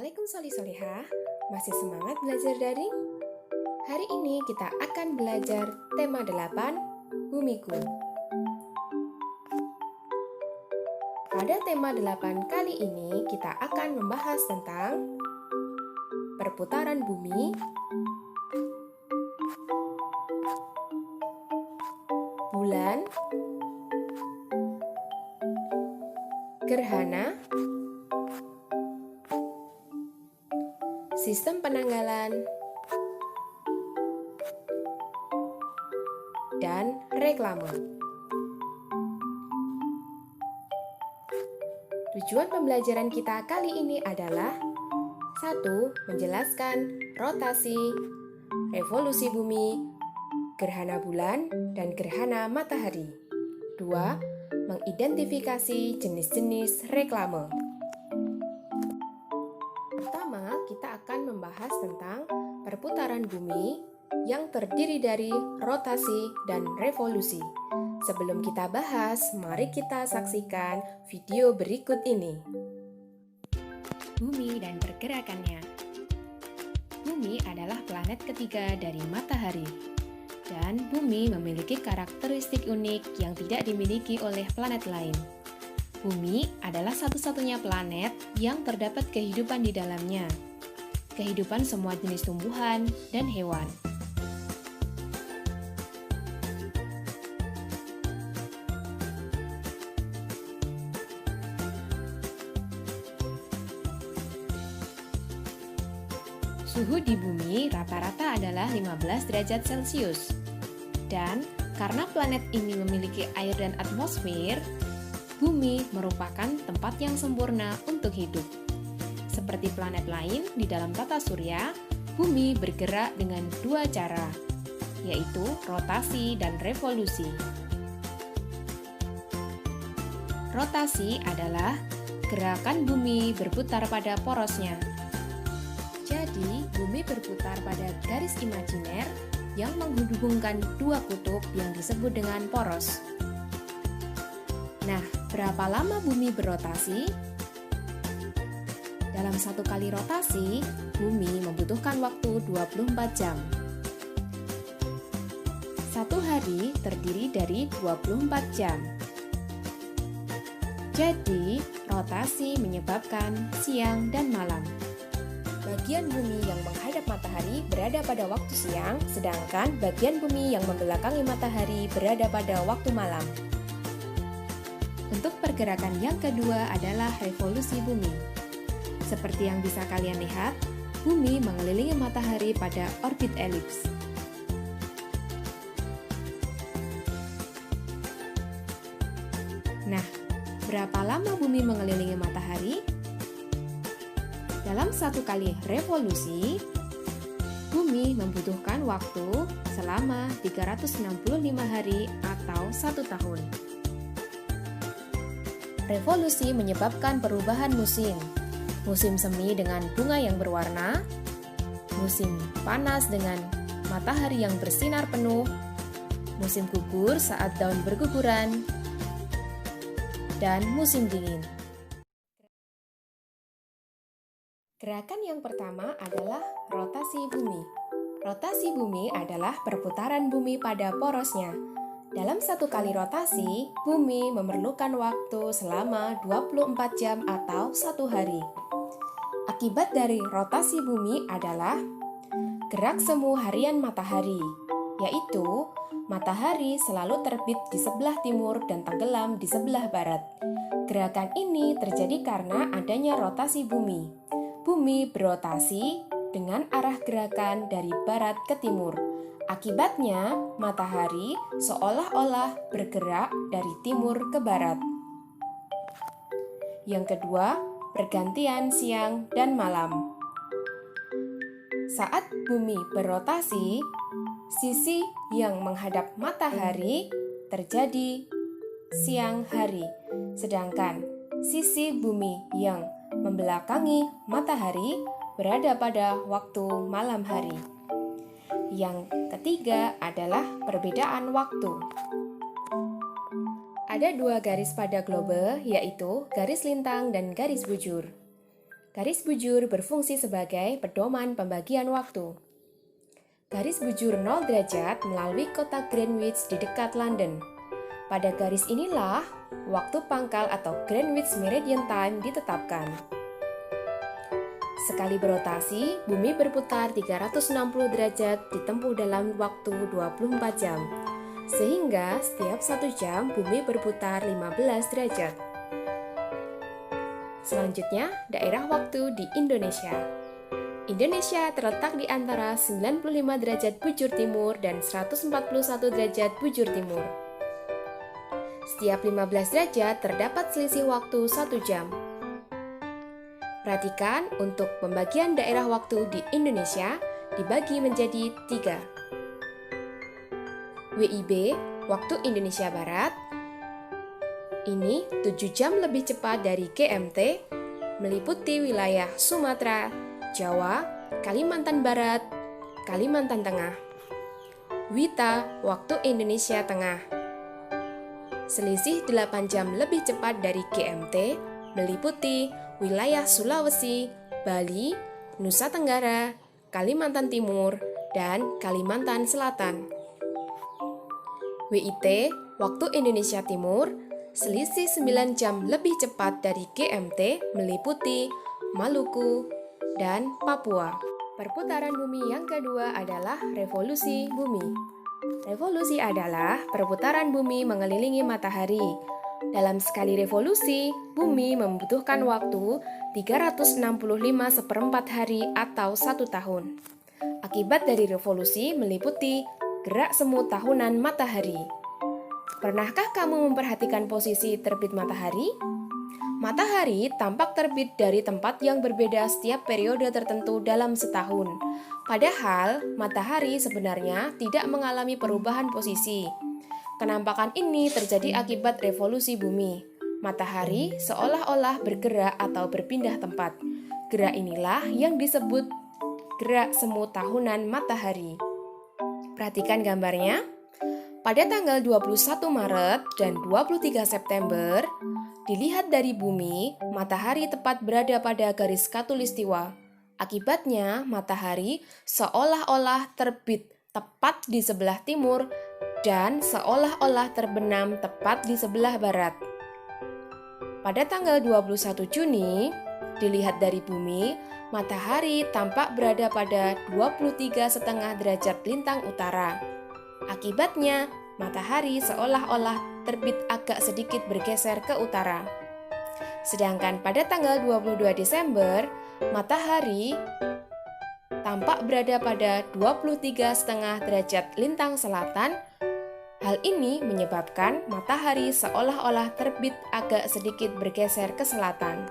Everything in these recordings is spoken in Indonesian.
Assalamualaikum Solihah, masih semangat belajar daring? Hari ini kita akan belajar tema 8, Bumiku. Pada tema 8 kali ini kita akan membahas tentang perputaran bumi, bulan, gerhana, sistem penanggalan, dan reklame. Tujuan pembelajaran kita kali ini adalah 1. Menjelaskan rotasi, revolusi bumi, gerhana bulan, dan gerhana matahari. 2. Mengidentifikasi jenis-jenis reklame. Pertama, kita akan membahas tentang perputaran bumi yang terdiri dari rotasi dan revolusi. Sebelum kita bahas, mari kita saksikan video berikut ini. Bumi dan pergerakannya. Bumi adalah planet ketiga dari matahari. Dan bumi memiliki karakteristik unik yang tidak dimiliki oleh planet lain. Bumi adalah satu-satunya planet yang terdapat kehidupan di dalamnya. Kehidupan semua jenis tumbuhan dan hewan. Suhu di bumi rata-rata adalah 15 derajat Celcius. Dan karena planet ini memiliki air dan atmosfer, bumi merupakan tempat yang sempurna untuk hidup. Seperti planet lain di dalam tata surya, bumi bergerak dengan dua cara, yaitu rotasi dan revolusi. Rotasi adalah gerakan bumi berputar pada porosnya. Jadi, bumi berputar pada garis imajiner yang menghubungkan dua kutub yang disebut dengan poros. Nah, berapa lama bumi berotasi? Dalam satu kali rotasi, bumi membutuhkan waktu 24 jam. Satu hari terdiri dari 24 jam. Jadi, rotasi menyebabkan siang dan malam. Bagian bumi yang menghadap matahari berada pada waktu siang, sedangkan bagian bumi yang membelakangi matahari berada pada waktu malam. Untuk pergerakan yang kedua adalah revolusi bumi. Seperti yang bisa kalian lihat, bumi mengelilingi matahari pada orbit elips. Nah, berapa lama bumi mengelilingi matahari? Dalam satu kali revolusi, bumi membutuhkan waktu selama 365 hari atau 1 tahun. Revolusi menyebabkan perubahan musim. Musim semi dengan bunga yang berwarna, musim panas dengan matahari yang bersinar penuh, musim gugur saat daun berguguran, dan musim dingin. Gerakan yang pertama adalah rotasi bumi. Rotasi bumi adalah perputaran bumi pada porosnya. Dalam satu kali rotasi, bumi memerlukan waktu selama 24 jam atau 1 hari. Akibat dari rotasi bumi adalah gerak semu harian matahari, yaitu matahari selalu terbit di sebelah timur dan tenggelam di sebelah barat. Gerakan ini terjadi karena adanya rotasi bumi. Bumi berotasi dengan arah gerakan dari barat ke timur. Akibatnya, matahari seolah-olah bergerak dari timur ke barat. Yang kedua, pergantian siang dan malam. Saat bumi berotasi, sisi yang menghadap matahari terjadi siang hari, sedangkan sisi bumi yang membelakangi matahari berada pada waktu malam hari. Yang ketiga adalah perbedaan waktu. Ada dua garis pada globe, yaitu garis lintang dan garis bujur. Garis bujur berfungsi sebagai pedoman pembagian waktu. Garis bujur 0 derajat melalui kota Greenwich di dekat London. Pada garis inilah, waktu pangkal atau Greenwich Meridian Time ditetapkan. Sekali berotasi, bumi berputar 360 derajat ditempuh dalam waktu 24 jam. Sehingga setiap 1 jam bumi berputar 15 derajat. Selanjutnya, daerah waktu di Indonesia. Indonesia terletak di antara 95 derajat bujur timur dan 141 derajat bujur timur. Setiap 15 derajat terdapat selisih waktu 1 jam. Perhatikan untuk pembagian daerah waktu di Indonesia dibagi menjadi 3. WIB, waktu Indonesia Barat, ini 7 jam lebih cepat dari GMT, meliputi wilayah Sumatera, Jawa, Kalimantan Barat, Kalimantan Tengah. WITA, waktu Indonesia Tengah, selisih 8 jam lebih cepat dari GMT, meliputi wilayah Sulawesi, Bali, Nusa Tenggara, Kalimantan Timur, dan Kalimantan Selatan. WIT, waktu Indonesia Timur, selisih 9 jam lebih cepat dari GMT, meliputi Maluku dan Papua. Perputaran bumi yang kedua adalah revolusi bumi. Revolusi adalah perputaran bumi mengelilingi matahari. Dalam sekali revolusi, bumi membutuhkan waktu 365 hari atau 1 tahun. Akibat dari revolusi meliputi gerak semu tahunan matahari. Pernahkah kamu memperhatikan posisi terbit matahari? Matahari tampak terbit dari tempat yang berbeda setiap periode tertentu dalam setahun. Padahal, matahari sebenarnya tidak mengalami perubahan posisi. Kenampakan ini terjadi akibat revolusi bumi. Matahari seolah-olah bergerak atau berpindah tempat. Gerak inilah yang disebut gerak semu tahunan matahari. Perhatikan gambarnya. Pada tanggal 21 Maret dan 23 September, dilihat dari bumi, matahari tepat berada pada garis khatulistiwa. Akibatnya, matahari seolah-olah terbit tepat di sebelah timur dan seolah-olah terbenam tepat di sebelah barat. Pada tanggal 21 Juni, dilihat dari bumi, matahari tampak berada pada 23,5 derajat lintang utara. Akibatnya, matahari seolah-olah terbit agak sedikit bergeser ke utara. Sedangkan pada tanggal 22 Desember, matahari tampak berada pada 23,5 derajat lintang selatan. Hal ini menyebabkan matahari seolah-olah terbit agak sedikit bergeser ke selatan.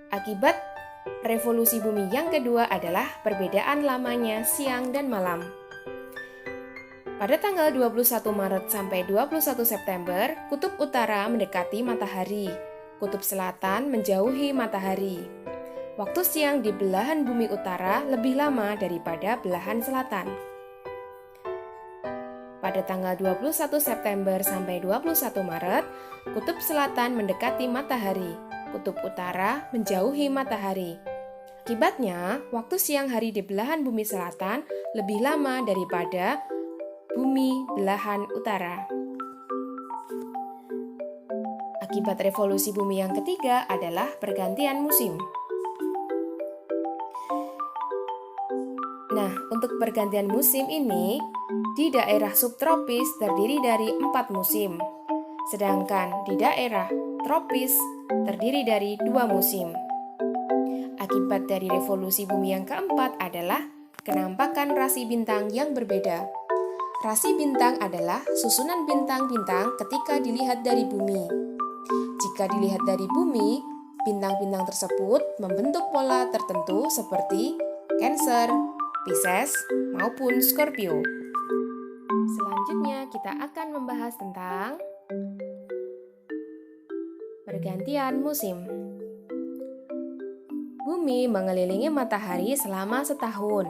Akibat revolusi bumi yang kedua adalah perbedaan lamanya siang dan malam. Pada tanggal 21 Maret sampai 21 September, kutub utara mendekati matahari, kutub selatan menjauhi matahari. Waktu siang di belahan bumi utara lebih lama daripada belahan selatan. Pada tanggal 21 September sampai 21 Maret, kutub selatan mendekati matahari, kutub utara menjauhi matahari. Akibatnya, waktu siang hari di belahan bumi selatan lebih lama daripada bumi belahan utara. Akibat revolusi bumi yang ketiga adalah pergantian musim. Nah, untuk pergantian musim ini, di daerah subtropis terdiri dari 4 musim, sedangkan di daerah tropis terdiri dari 2 musim. Akibat dari revolusi bumi yang keempat adalah kenampakan rasi bintang yang berbeda. Rasi bintang adalah susunan bintang-bintang ketika dilihat dari bumi. Jika dilihat dari bumi, bintang-bintang tersebut membentuk pola tertentu seperti Cancer, Pisces, maupun Scorpio. Selanjutnya kita akan membahas tentang pergantian musim. Bumi mengelilingi matahari selama setahun.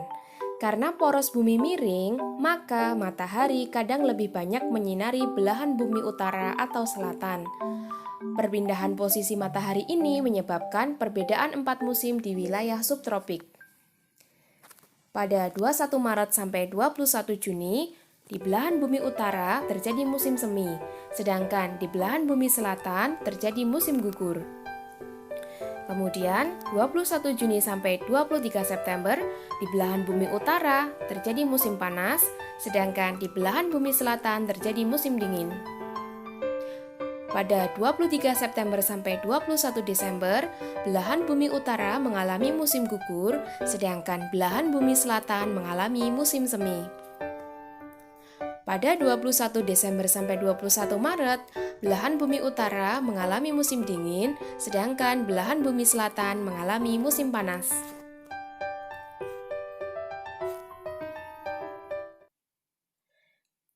Karena poros bumi miring, maka matahari kadang lebih banyak menyinari belahan bumi utara atau selatan. Perpindahan posisi matahari ini menyebabkan perbedaan 4 musim di wilayah subtropik. Pada 21 Maret sampai 21 Juni, di belahan bumi utara terjadi musim semi, sedangkan di belahan bumi selatan terjadi musim gugur. Kemudian, 21 Juni sampai 23 September, di belahan bumi utara terjadi musim panas, sedangkan di belahan bumi selatan terjadi musim dingin. Pada 23 September sampai 21 Desember, belahan bumi utara mengalami musim gugur, sedangkan belahan bumi selatan mengalami musim semi. Pada 21 Desember sampai 21 Maret, belahan bumi utara mengalami musim dingin, sedangkan belahan bumi selatan mengalami musim panas.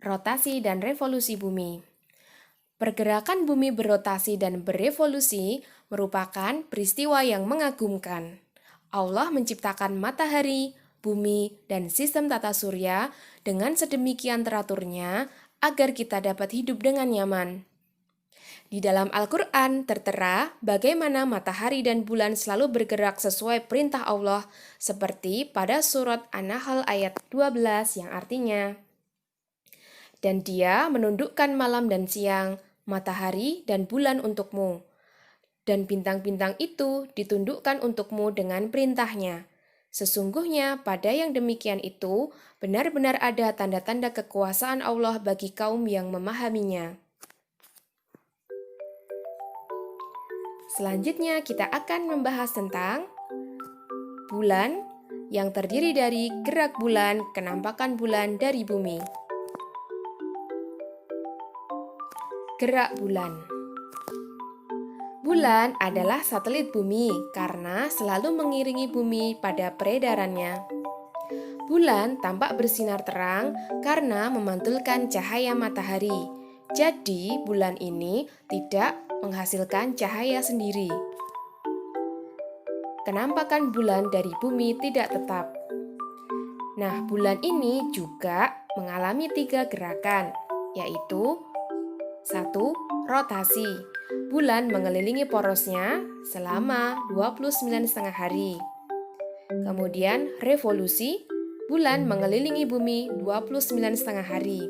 Rotasi dan revolusi bumi. Pergerakan bumi berotasi dan berevolusi merupakan peristiwa yang mengagumkan. Allah menciptakan matahari, bumi, dan sistem tata surya dengan sedemikian teraturnya agar kita dapat hidup dengan nyaman. Di dalam Al-Quran tertera bagaimana matahari dan bulan selalu bergerak sesuai perintah Allah, seperti pada surat An-Nahl ayat 12 yang artinya, "Dan Dia menundukkan malam dan siang, matahari dan bulan untukmu, dan bintang-bintang itu ditundukkan untukmu dengan perintahnya. Sesungguhnya pada yang demikian itu benar-benar ada tanda-tanda kekuasaan Allah bagi kaum yang memahaminya." Selanjutnya kita akan membahas tentang bulan yang terdiri dari gerak bulan, kenampakan bulan dari bumi. Gerak bulan. Bulan adalah satelit bumi karena selalu mengiringi bumi pada peredarannya. Bulan tampak bersinar terang karena memantulkan cahaya matahari. Jadi, bulan ini tidak menghasilkan cahaya sendiri. Kenampakan bulan dari bumi tidak tetap. Nah, bulan ini juga mengalami 3 gerakan, yaitu 1. Rotasi. Bulan mengelilingi porosnya selama 29,5 hari. Kemudian revolusi. Bulan mengelilingi bumi 29,5 hari.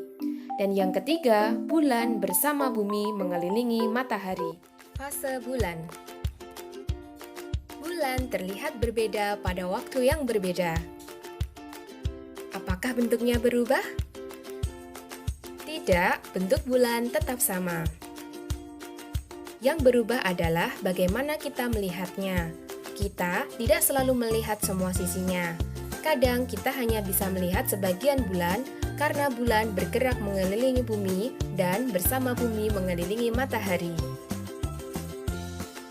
Dan yang ketiga, bulan bersama bumi mengelilingi matahari. Fase bulan. Bulan terlihat berbeda pada waktu yang berbeda. Apakah bentuknya berubah? Tidak, bentuk bulan tetap sama. Yang berubah adalah bagaimana kita melihatnya. Kita tidak selalu melihat semua sisinya. Kadang kita hanya bisa melihat sebagian bulan karena bulan bergerak mengelilingi bumi dan bersama bumi mengelilingi matahari.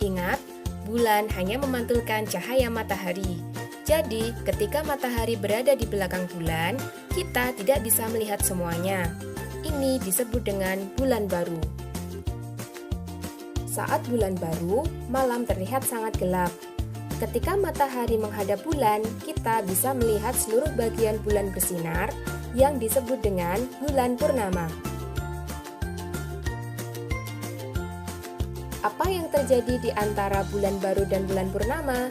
Ingat, bulan hanya memantulkan cahaya matahari. Jadi, ketika matahari berada di belakang bulan, kita tidak bisa melihat semuanya. Ini disebut dengan bulan baru. Saat bulan baru, malam terlihat sangat gelap. Ketika matahari menghadap bulan, kita bisa melihat seluruh bagian bulan bersinar yang disebut dengan bulan purnama. Apa yang terjadi di antara bulan baru dan bulan purnama?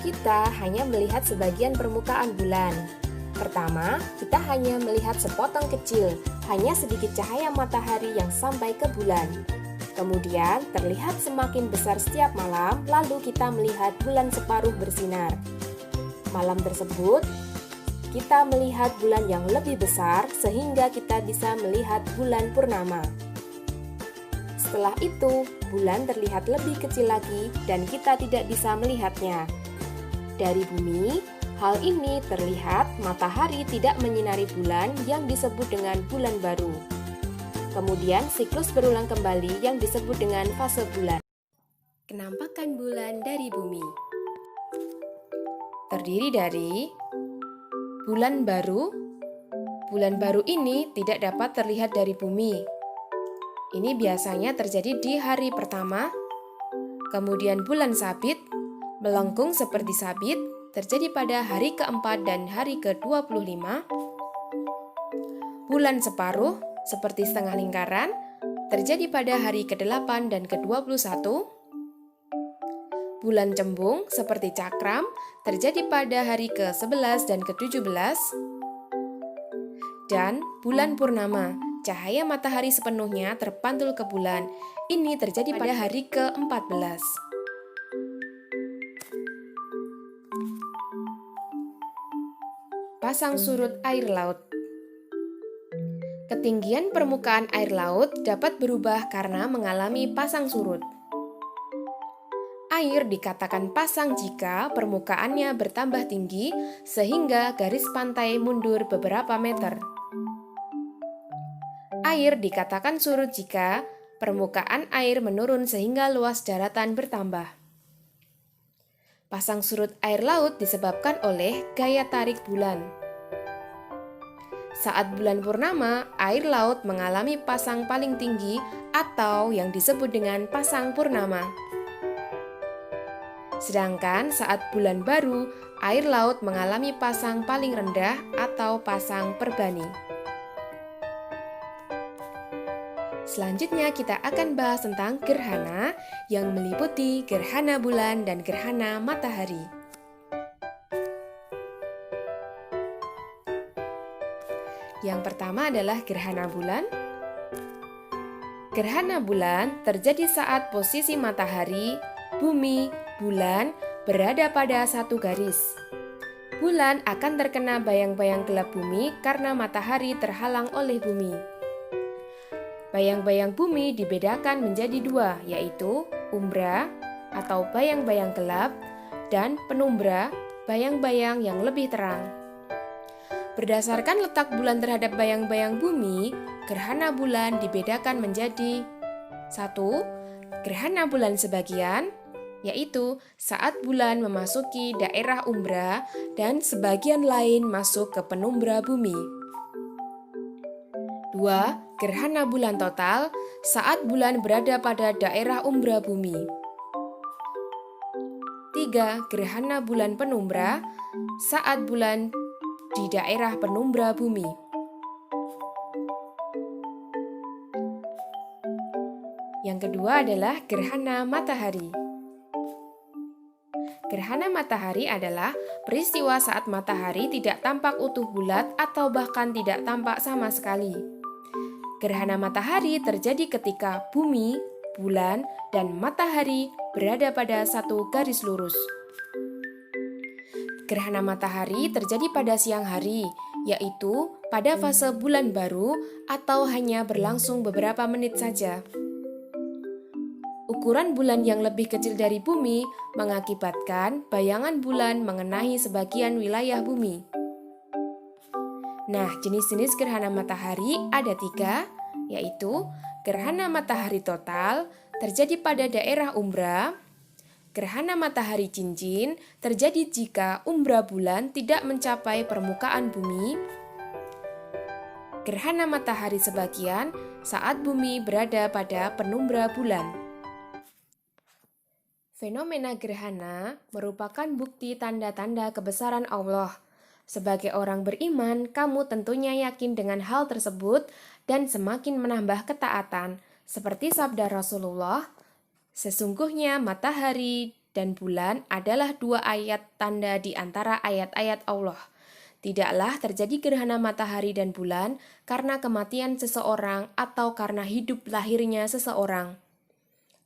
Kita hanya melihat sebagian permukaan bulan. Pertama, kita hanya melihat sepotong kecil, hanya sedikit cahaya matahari yang sampai ke bulan. Kemudian, terlihat semakin besar setiap malam, lalu kita melihat bulan separuh bersinar. Malam tersebut, kita melihat bulan yang lebih besar, sehingga kita bisa melihat bulan purnama. Setelah itu, bulan terlihat lebih kecil lagi, dan kita tidak bisa melihatnya. Dari bumi, hal ini terlihat matahari tidak menyinari bulan yang disebut dengan bulan baru. Kemudian siklus berulang kembali yang disebut dengan fase bulan. Kenampakan bulan dari bumi terdiri dari bulan baru. Bulan baru ini tidak dapat terlihat dari bumi. Ini biasanya terjadi di hari pertama. Kemudian bulan sabit, melengkung seperti sabit, terjadi pada hari keempat dan hari ke-25. Bulan separuh, seperti setengah lingkaran, terjadi pada hari ke-8 dan ke-21. Bulan cembung seperti cakram terjadi pada hari ke-11 dan ke-17. Dan bulan purnama, cahaya matahari sepenuhnya terpantul ke bulan. Ini terjadi pada hari ke-14. Pasang surut air laut. Ketinggian permukaan air laut dapat berubah karena mengalami pasang surut. Air dikatakan pasang jika permukaannya bertambah tinggi sehingga garis pantai mundur beberapa meter. Air dikatakan surut jika permukaan air menurun sehingga luas daratan bertambah. Pasang surut air laut disebabkan oleh gaya tarik bulan. Saat bulan purnama, air laut mengalami pasang paling tinggi atau yang disebut dengan pasang purnama. Sedangkan saat bulan baru, air laut mengalami pasang paling rendah atau pasang perbani. Selanjutnya kita akan bahas tentang gerhana yang meliputi gerhana bulan dan gerhana matahari. Yang pertama adalah gerhana bulan. Gerhana bulan terjadi saat posisi matahari, bumi, bulan berada pada satu garis. Bulan akan terkena bayang-bayang gelap bumi karena matahari terhalang oleh bumi. Bayang-bayang bumi dibedakan menjadi dua, yaitu umbra atau bayang-bayang gelap dan penumbra, bayang-bayang yang lebih terang. Berdasarkan letak bulan terhadap bayang-bayang bumi, gerhana bulan dibedakan menjadi 1. Gerhana bulan sebagian, yaitu saat bulan memasuki daerah umbra dan sebagian lain masuk ke penumbra bumi. 2. Gerhana bulan total, saat bulan berada pada daerah umbra bumi. 3. Gerhana bulan penumbra, saat bulan di daerah penumbra bumi. Yang kedua adalah gerhana matahari. Gerhana matahari adalah peristiwa saat matahari tidak tampak utuh bulat atau bahkan tidak tampak sama sekali. Gerhana matahari terjadi ketika bumi, bulan, dan matahari berada pada satu garis lurus. Gerhana matahari terjadi pada siang hari, yaitu pada fase bulan baru atau hanya berlangsung beberapa menit saja. Ukuran bulan yang lebih kecil dari bumi mengakibatkan bayangan bulan mengenai sebagian wilayah bumi. Nah, jenis-jenis gerhana matahari ada 3, yaitu gerhana matahari total terjadi pada daerah umbra. Gerhana matahari cincin terjadi jika umbra bulan tidak mencapai permukaan bumi. Gerhana matahari sebagian saat bumi berada pada penumbra bulan. Fenomena gerhana merupakan bukti tanda-tanda kebesaran Allah. Sebagai orang beriman, kamu tentunya yakin dengan hal tersebut dan semakin menambah ketaatan. Seperti sabda Rasulullah, sesungguhnya matahari dan bulan adalah 2 ayat tanda di antara ayat-ayat Allah. Tidaklah terjadi gerhana matahari dan bulan karena kematian seseorang atau karena hidup lahirnya seseorang.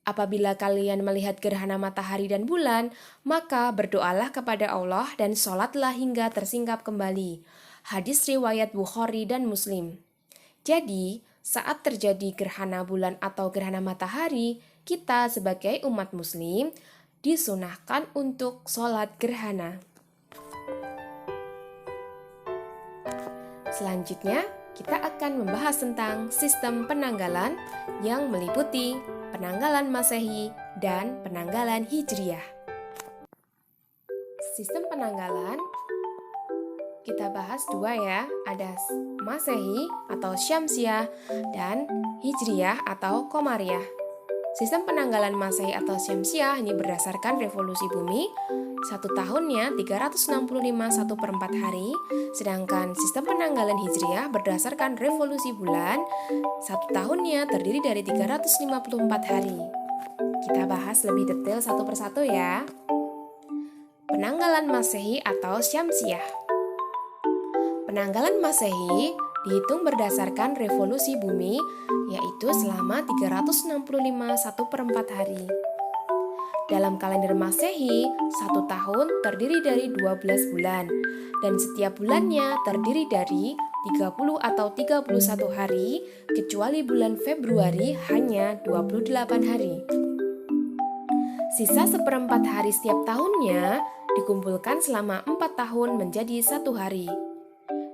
Apabila kalian melihat gerhana matahari dan bulan, maka berdoalah kepada Allah dan sholatlah hingga tersingkap kembali. Hadis riwayat Bukhari dan Muslim. Jadi, saat terjadi gerhana bulan atau gerhana matahari, kita sebagai umat muslim disunahkan untuk sholat gerhana. Selanjutnya, kita akan membahas tentang sistem penanggalan yang meliputi penanggalan Masehi dan penanggalan Hijriah. Sistem penanggalan kita bahas 2 ya, ada Masehi atau Syamsiah dan Hijriah atau Komariah. Sistem penanggalan Masehi atau Syamsiah ini berdasarkan revolusi bumi, satu tahunnya 365 1/4 hari, sedangkan sistem penanggalan Hijriah berdasarkan revolusi bulan, satu tahunnya terdiri dari 354 hari. Kita bahas lebih detail satu persatu ya. Penanggalan Masehi atau Syamsiah. Penanggalan Masehi dihitung berdasarkan revolusi bumi, yaitu selama 365 1/4 hari. Dalam kalender Masehi, satu tahun terdiri dari 12 bulan, dan setiap bulannya terdiri dari 30 atau 31 hari, kecuali bulan Februari hanya 28 hari. Sisa seperempat hari setiap tahunnya dikumpulkan selama 4 tahun menjadi satu hari.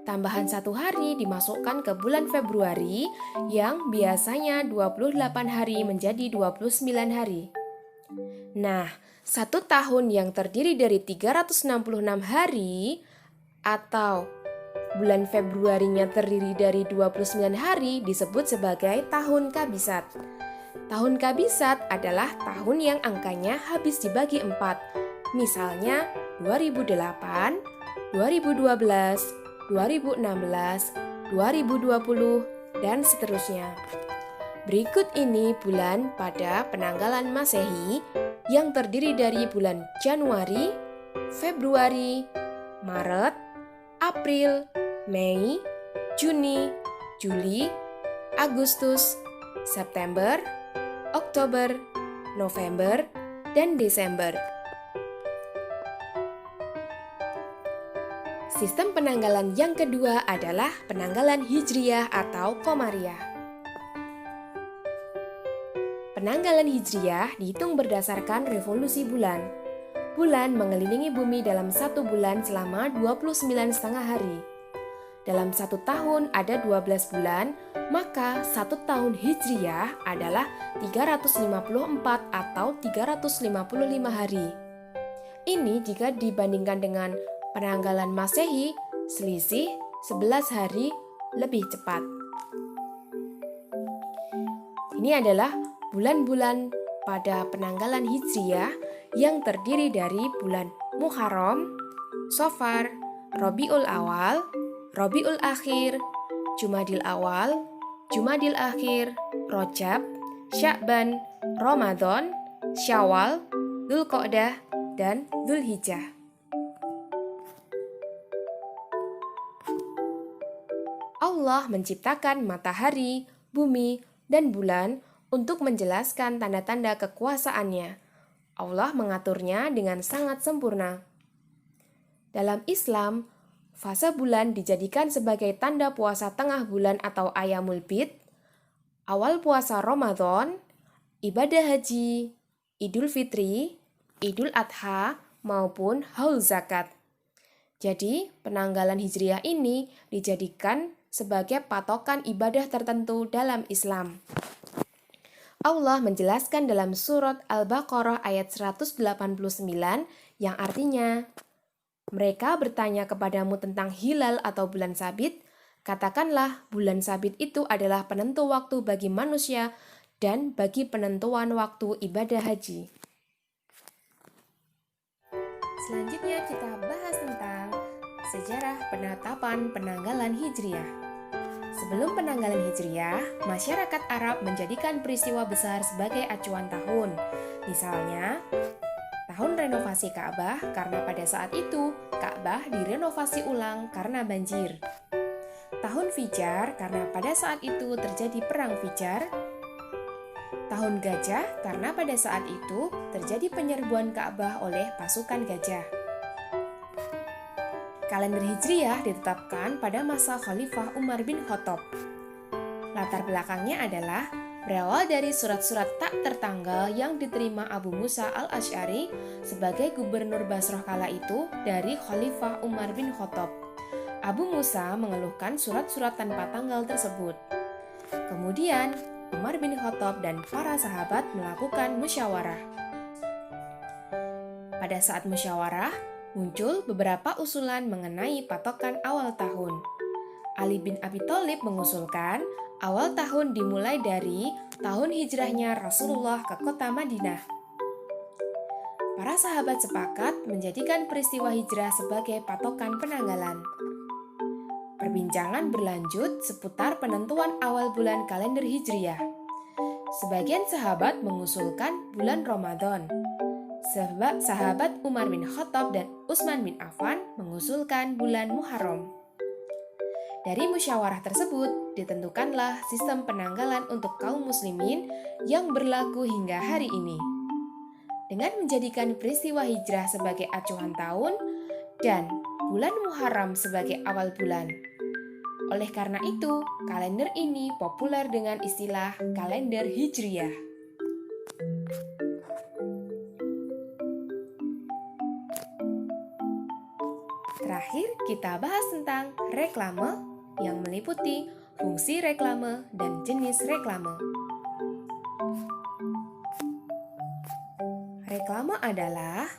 Tambahan satu hari dimasukkan ke bulan Februari yang biasanya 28 hari menjadi 29 hari. Nah, satu tahun yang terdiri dari 366 hari atau bulan Februarinya terdiri dari 29 hari disebut sebagai tahun kabisat. Tahun kabisat adalah tahun yang angkanya habis dibagi 4. Misalnya 2008, 2012, 2016, 2020, dan seterusnya. Berikut ini bulan pada penanggalan Masehi yang terdiri dari bulan Januari, Februari, Maret, April, Mei, Juni, Juli, Agustus, September, Oktober, November, dan Desember. Sistem penanggalan yang kedua adalah penanggalan Hijriyah atau Qamariyah. Penanggalan Hijriyah dihitung berdasarkan revolusi bulan. Bulan mengelilingi bumi dalam satu bulan selama 29,5 hari. Dalam satu tahun ada 12 bulan, maka satu tahun Hijriyah adalah 354 atau 355 hari. Ini jika dibandingkan dengan penanggalan Masehi, selisih 11 hari lebih cepat. Ini adalah bulan-bulan pada penanggalan Hijriyah yang terdiri dari bulan Muharram, Safar, Rabiul Awal, Rabiul Akhir, Jumadil Awal, Jumadil Akhir, Rajab, Sya'ban, Ramadan, Syawal, Dzulqa'dah, dan Dzulhijjah. Allah menciptakan matahari, bumi, dan bulan untuk menjelaskan tanda-tanda kekuasaannya. Allah mengaturnya dengan sangat sempurna. Dalam Islam, fase bulan dijadikan sebagai tanda puasa tengah bulan atau Ayyamul Bid, awal puasa Ramadan, ibadah haji, Idul Fitri, Idul Adha, maupun haul zakat. Jadi, penanggalan Hijriyah ini dijadikan sebagai patokan ibadah tertentu dalam Islam. Allah menjelaskan dalam surat Al-Baqarah ayat 189 yang artinya, mereka bertanya kepadamu tentang hilal atau bulan sabit, katakanlah bulan sabit itu adalah penentu waktu bagi manusia dan bagi penentuan waktu ibadah haji. Selanjutnya kita bahas tentang sejarah penetapan penanggalan Hijriyah. Sebelum penanggalan Hijriyah, masyarakat Arab menjadikan peristiwa besar sebagai acuan tahun. Misalnya, tahun renovasi Ka'bah karena pada saat itu Ka'bah direnovasi ulang karena banjir. Tahun Fijar karena pada saat itu terjadi perang Fijar. Tahun Gajah karena pada saat itu terjadi penyerbuan Ka'bah oleh pasukan gajah. Kalender Hijriyah ditetapkan pada masa Khalifah Umar bin Khattab. Latar belakangnya adalah berawal dari surat-surat tak tertanggal yang diterima Abu Musa al-Asy'ari sebagai gubernur Basrah kala itu dari Khalifah Umar bin Khattab. Abu Musa mengeluhkan surat-surat tanpa tanggal tersebut. Kemudian, Umar bin Khattab dan para sahabat melakukan musyawarah. Pada saat musyawarah, muncul beberapa usulan mengenai patokan awal tahun. Ali bin Abi Thalib mengusulkan awal tahun dimulai dari tahun hijrahnya Rasulullah ke kota Madinah. Para sahabat sepakat menjadikan peristiwa hijrah sebagai patokan penanggalan. Perbincangan berlanjut seputar penentuan awal bulan kalender Hijriah. Sebagian sahabat mengusulkan bulan Ramadan. Sahabat Umar bin Khattab dan Utsman bin Affan mengusulkan bulan Muharram. Dari musyawarah tersebut, ditentukanlah sistem penanggalan untuk kaum muslimin yang berlaku hingga hari ini. Dengan menjadikan peristiwa hijrah sebagai acuan tahun dan bulan Muharram sebagai awal bulan. Oleh karena itu, kalender ini populer dengan istilah kalender Hijriah. Terakhir, kita bahas tentang reklame yang meliputi fungsi reklame dan jenis reklame. Reklame adalah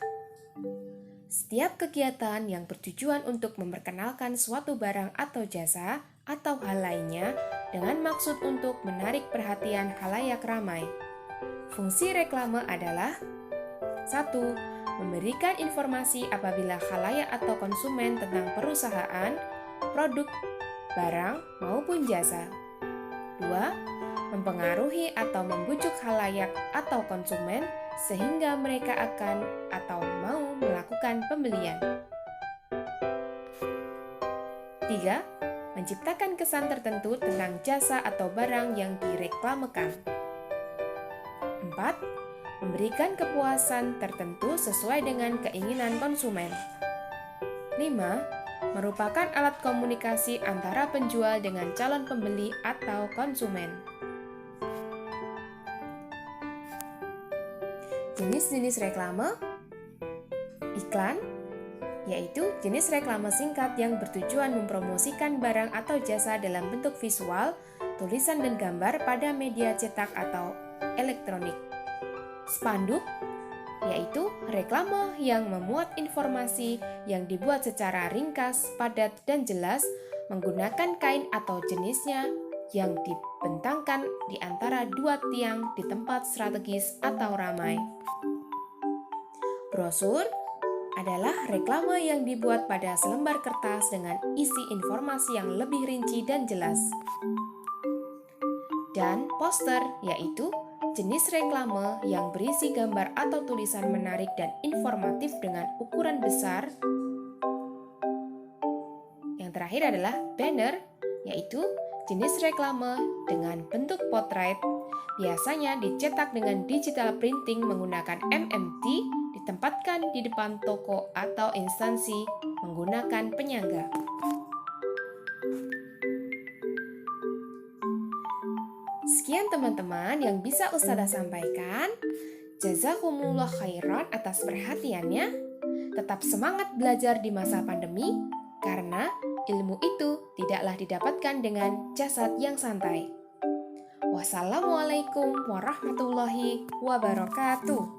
setiap kegiatan yang bertujuan untuk memperkenalkan suatu barang atau jasa atau hal lainnya dengan maksud untuk menarik perhatian khalayak ramai. Fungsi reklame adalah 1. Memberikan informasi apabila khalayak atau konsumen tentang perusahaan, produk, barang, maupun jasa. 2. Mempengaruhi atau membujuk khalayak atau konsumen sehingga mereka akan atau mau melakukan pembelian. 3. Menciptakan kesan tertentu tentang jasa atau barang yang direklamekan. 4. Memberikan kepuasan tertentu sesuai dengan keinginan konsumen. 5. Merupakan alat komunikasi antara penjual dengan calon pembeli atau konsumen. Jenis-jenis reklame. Iklan, yaitu jenis reklame singkat yang bertujuan mempromosikan barang atau jasa dalam bentuk visual, tulisan dan gambar pada media cetak atau elektronik. Spanduk, yaitu reklame yang memuat informasi yang dibuat secara ringkas, padat, dan jelas menggunakan kain atau jenisnya yang dibentangkan di antara dua tiang di tempat strategis atau ramai. Brosur adalah reklame yang dibuat pada selembar kertas dengan isi informasi yang lebih rinci dan jelas. Dan poster, yaitu jenis reklame yang berisi gambar atau tulisan menarik dan informatif dengan ukuran besar. Yang terakhir adalah banner, yaitu jenis reklame dengan bentuk potret, biasanya dicetak dengan digital printing menggunakan MMT, ditempatkan di depan toko atau instansi menggunakan penyangga. Sekian teman-teman yang bisa Ustazah sampaikan. Jazakumullah khairan atas perhatiannya. Tetap semangat belajar di masa pandemi, karena ilmu itu tidaklah didapatkan dengan jasad yang santai. Wassalamualaikum warahmatullahi wabarakatuh.